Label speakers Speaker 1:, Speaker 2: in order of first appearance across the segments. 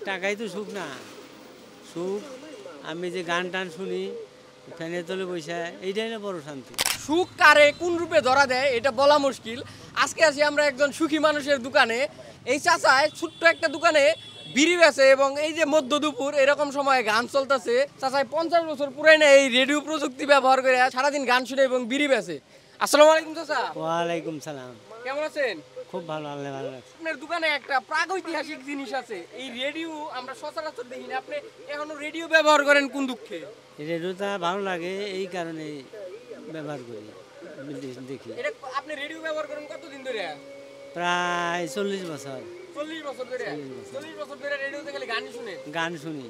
Speaker 1: টাকাই তো সুখ না। সুখ আমি যে গান টান শুনি, ফ্যানের তলে বসে, এইটাই না বড় শান্তি।
Speaker 2: সুখ কারে কোন রূপে ধরা দেয় এটা বলা মুশকিল। আজকে আছি আমরা একজন সুখী মানুষের দোকানে। এই চাচায় ছোট্ট একটা দোকানে বিড়ি বেচে এবং এই যে মধ্য দুপুর এরকম সময় গান চলতেছে। চাচায় 50 বছর পুরাই এই রেডিও প্রযুক্তি ব্যবহার করে সারাদিন গান শুনে এবং বিড়ি বেচে। আসসালামু আলাইকুম চাচা।
Speaker 1: ওয়ালাইকুম সালাম।
Speaker 2: কেমন আছেন?
Speaker 1: খুব ভালো, আল্লাহ ভালো লাগছে।
Speaker 2: আপনার দোকানে একটা প্রাগৈতিহাসিক জিনিস আছে, এই রেডিও আমরা সচরাচর দেখি না। আপনি এখনো রেডিও ব্যবহার করেন কোন দুঃখে?
Speaker 1: রেডিওটা ভালো লাগে, এই কারণে ব্যবহার করি, দেখি।
Speaker 2: এটা আপনি রেডিও ব্যবহার করেন কতদিন ধরে?
Speaker 1: প্রায় 40 বছর।
Speaker 2: 40 বছর ধরে? 40 বছর ধরে রেডিওতে খালি গান শুনেন?
Speaker 1: গান শুনি।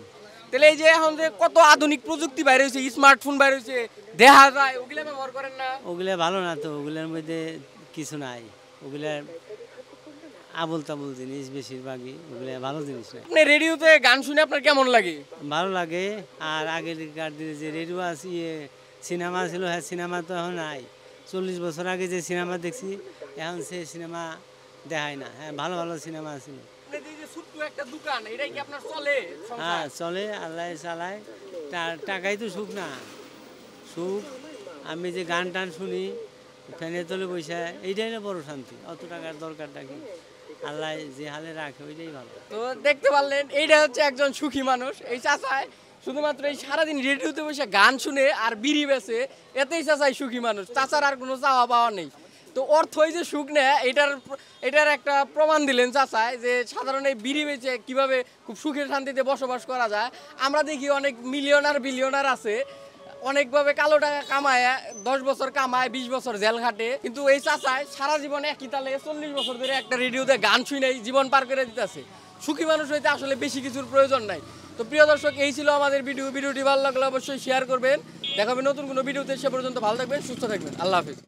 Speaker 2: তাহলে এই যে এখন যে কত আধুনিক প্রযুক্তি বাইরে হয়েছে, স্মার্টফোন বাইরে হয়েছে, দেখা যায়, ওগুলা ব্যবহার করেন না?
Speaker 1: ওগুলা ভালো না তো, ওগুলোর মধ্যে কিছু নাই। ওগুলা আবল তাবল জিনিস বেশিরভাগই, ওগুলা ভালো জিনিস না।
Speaker 2: আপনি রেডিওতে গান শুনে আপনার কেমন লাগে?
Speaker 1: ভালো লাগে। আর আগেকার দিনে যে রেডিও আছে, সিনেমা ছিল, হ্যাঁ সিনেমা তো এখন নাই। 40 বছর আগে যে সিনেমা দেখছি, এখন সে সিনেমা দেখায় না। হ্যাঁ, ভালো ভালো সিনেমা ছিল।
Speaker 2: ছোট্ট একটা দোকান, এটাই কি আপনার চলে?
Speaker 1: হ্যাঁ চলে, আল্লাহ চালায়। টাকাই তো সুখ না। সুখ আমি যে গান টান শুনি, ফ্যানের তলে বসে, এইটাই না বড় শান্তি। অত টাকার দরকারটা কি? আল্লাহ যে হালে রাখে ওইটাই ভালো।
Speaker 2: তো দেখতে পারলেন, এইটা হচ্ছে একজন সুখী মানুষ। এই চাচায় শুধুমাত্র এই সারাদিন রেডিওতে বসে গান শুনে আর বিড়ি বেচে, এতেই চাচাই সুখী মানুষ। চাচার আর কোনো চাওয়া পাওয়া নেই। তো অর্থই যে সুখ নেয়, এটার একটা প্রমাণ দিলেন চাচায়, যে সাধারণ এই বিড়ি বেচে কীভাবে খুব সুখের শান্তিতে বসবাস করা যায়। আমরা দেখি অনেক মিলিয়নার বিলিয়নার আছে, অনেকভাবে কালো টাকা কামায়, 10 বছর কামায়, 20 বছর জেল খাটে, কিন্তু এই চাচায় সারা জীবনে একই তালে 40 বছর ধরে একটা রেডিওতে গান শুনেই জীবন পার করে দিতেছে। সুখী মানুষ হইতে আসলে বেশি কিছুর প্রয়োজন নাই। তো প্রিয় দর্শক, এই ছিল আমাদের ভিডিওটি ভালো লাগলে অবশ্যই শেয়ার করবেন। দেখা হবে নতুন কোনো ভিডিওতে। সে পর্যন্ত ভালো থাকবেন, সুস্থ থাকবেন। আল্লাহ হাফিজ।